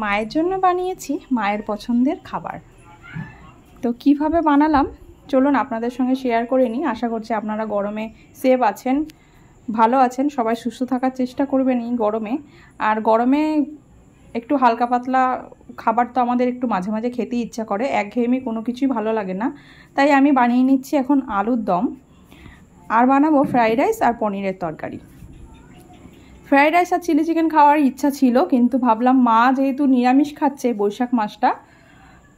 মায়ের জন্য বানিয়েছি মায়ের পছন্দের খাবার। তো কিভাবে বানালাম চলুন আপনাদের সঙ্গে শেয়ার করে নিই। আশা করছি আপনারা গরমে সেফ আছেন, ভালো আছেন, সবাই সুস্থ থাকার চেষ্টা করবেন এই গরমে। আর গরমে একটু হালকা পাতলা খাবার তো আমাদের একটু মাঝে মাঝে খেতে ইচ্ছা করে, একঘেয়েমি কোনো কিছুই ভালো লাগে না। তাই আমি বানিয়ে নিচ্ছি এখন আলুর দম, আর বানাবো ফ্রাইড রাইস আর পনিরের তরকারি। ফ্রাইড রাইস আর চিলি চিকেন খাওয়ার ইচ্ছা ছিল, কিন্তু ভাবলাম মা যেহেতু নিরামিষ খাচ্ছে বৈশাখ মাসটা,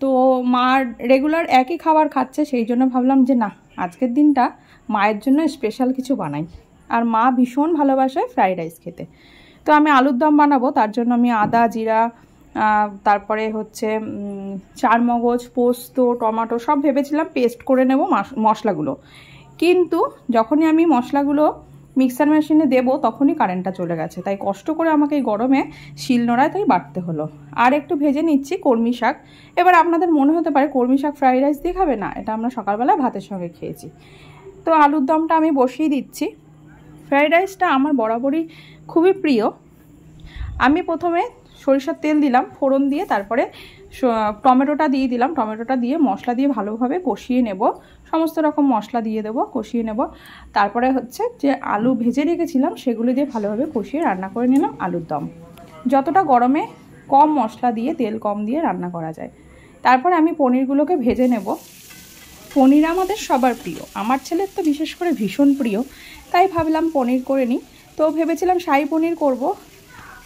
তো মা রেগুলার একই খাবার খাচ্ছে, সেই জন্য ভাবলাম যে না, আজকের দিনটা মায়ের জন্য স্পেশাল কিছু বানাই। আর মা ভীষণ ভালোবাসে ফ্রাইড রাইস খেতে। তো আমি আলুর দম বানাবো, তার জন্য আমি আদা জিরা তারপরে হচ্ছে চারমগজ পোস্ত টমেটো সব ভেবেছিলাম পেস্ট করে নেব মশলাগুলো, কিন্তু যখনই আমি মশলাগুলো মিক্সার মেশিনে দেবো তখনই কারেন্টটা চলে গেছে। তাই কষ্ট করে আমাকে এই গরমে শিলনোড়ায় তাই বাটতে হলো। আর একটু ভেজে নিচ্ছি কলমি শাক। এবার আপনাদের মনে হতে পারে কলমি শাক ফ্রাইড রাইস দিয়ে খাবে না, এটা আমরা সকালবেলা ভাতের সঙ্গে খেয়েছি। তো আলুর দমটা আমি বসিয়ে দিচ্ছি। ফ্রাইড রাইসটা আমার বরাবরই খুবই প্রিয়। আমি প্রথমে সরিষার তেল দিলাম ফোড়ন দিয়ে, তারপরে টমেটোটা দিয়ে দিলাম। টমেটোটা দিয়ে মশলা দিয়ে ভালোভাবে কষিয়ে নেব, সমস্ত রকম মশলা দিয়ে দেবো, কষিয়ে নেব। তারপরে হচ্ছে যে আলু ভেজে রেখেছিলাম সেগুলো দিয়ে ভালোভাবে কষিয়ে রান্না করে নিলাম আলুর দম। যতটা গরমে কম মশলা দিয়ে তেল কম দিয়ে রান্না করা যায়। তারপরে আমি পনিরগুলোকে ভেজে নেব। পনির আমাদের সবার প্রিয়, আমার ছেলের তো বিশেষ করে ভীষণ প্রিয়, তাই ভাবলাম পনির করে নিই। তো ভেবেছিলাম শাহী পনির করব,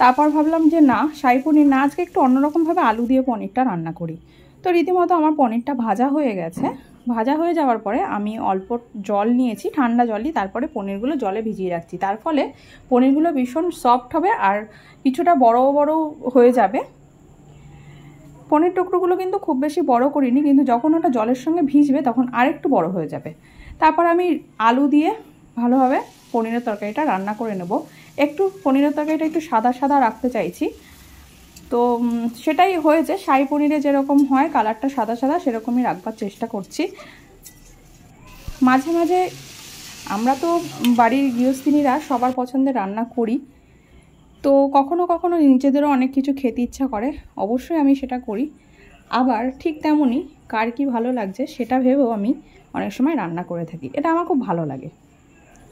তারপর ভাবলাম যে না, শাহী পনির না, আজকে একটু অন্যরকমভাবে আলু দিয়ে পনিরটা রান্না করি। তো রীতিমতো আমার পনিরটা ভাজা হয়ে গেছে। ভাজা হয়ে যাওয়ার পরে আমি অল্প জল নিয়েছি, ঠান্ডা জলই, তারপরে পনিরগুলো জলে ভিজিয়ে রাখছি। তার ফলে পনিরগুলো ভীষণ সফট হবে আর কিছুটা বড় বড় হয়ে যাবে। পনির টুকরোগুলো কিন্তু খুব বেশি বড় করিনি, কিন্তু যখন ওটা জলের সঙ্গে ভিজবে তখন আরেকটু বড় হয়ে যাবে। তারপর আমি আলু দিয়ে ভালোভাবে পনিরের তরকারিটা রান্না করে নেব। একটু পনিরের তরকারিটা একটু সাদা সাদা রাখতে চাইছি, তো সেটাই হয়েছে। শাহী পনিরে যেরকম হয় কালারটা সাদা সাদা, সেরকমই রাখবার চেষ্টা করছি। মাঝে মাঝে আমরা তো বাড়ির গৃহস্থিনীরা সবার পছন্দের রান্না করি, তো কখনো কখনো নিজেদেরও অনেক কিছু খেতে ইচ্ছা করে, অবশ্যই আমি সেটা করি। আবার ঠিক তেমনই কার কী ভালো লাগছে সেটা ভেবেও আমি অনেক সময় রান্না করে থাকি, এটা আমার খুব ভালো লাগে।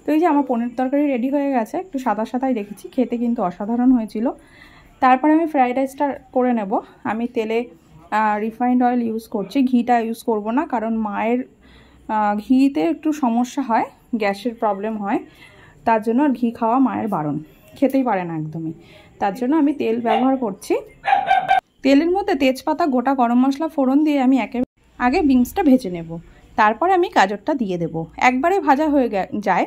তো এই যে আমার পনির তরকারি রেডি হয়ে গেছে, একটু সাদা সাদাই রেখেছি, খেতে কিন্তু অসাধারণ হয়েছিল। তারপরে আমি ফ্রাইড রাইসটা করে নেব। আমি তেলে রিফাইন্ড অয়েল ইউজ করছি, ঘিটা ইউজ করব না, কারণ মায়ের ঘিতে একটু সমস্যা হয়, গ্যাসের প্রবলেম হয়, তার জন্য আর ঘি খাওয়া মায়ের বারণ, খেতেই পারে না একদমই। তার জন্য আমি তেল ব্যবহার করছি। তেলের মধ্যে তেজপাতা গোটা গরম মশলা ফোড়ন দিয়ে আমি আগে বিনসটা ভেজে নেব, তারপরে আমি গাজরটা দিয়ে দেব। একবারে ভাজা হয়ে যায়,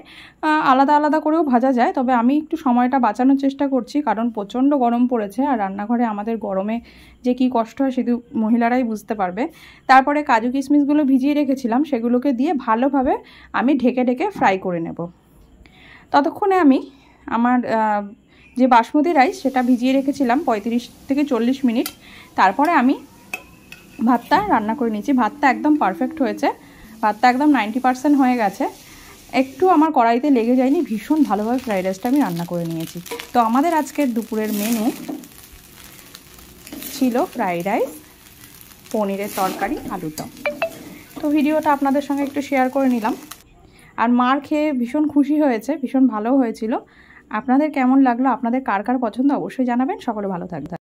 আলাদা আলাদা করেও ভাজা যায়, তবে আমি একটু সময়টা বাঁচানোর চেষ্টা করছি, কারণ প্রচণ্ড গরম পড়েছে আর রান্নাঘরে আমাদের গরমে যে কি কষ্ট হয় শুধু মহিলারাই বুঝতে পারবে। তারপরে কাজু কিশমিশগুলো ভিজিয়ে রেখেছিলাম, সেগুলোকে দিয়ে ভালোভাবে আমি ঢেকে ঢেকে ফ্রাই করে নেব। ততক্ষণে আমি আমার যে বাসমতি রাইস সেটা ভিজিয়ে রেখেছিলাম 35 থেকে 40 মিনিট, তারপরে আমি ভাতটা রান্না করে নিয়েছি। ভাতটা একদম পারফেক্ট হয়েছে, ভাতটা একদম 90% হয়ে গেছে, একটু আমার কড়াইতে লেগে যায়নি, ভীষণ ভালোভাবে ফ্রাইড রাইসটা আমি রান্না করে নিয়েছি। তো আমাদের আজকের দুপুরের মেনু ছিল ফ্রাইড রাইস, পনিরের তরকারি, আলুর দম। তো ভিডিওটা আপনাদের সঙ্গে একটু শেয়ার করে নিলাম। আর মার খেয়ে ভীষণ খুশি হয়েছে, ভীষণ ভালো হয়েছিল। আপনাদের কেমন লাগলো, আপনাদের কার কার পছন্দ অবশ্যই জানাবেন। সকলে ভালো থাকবেন।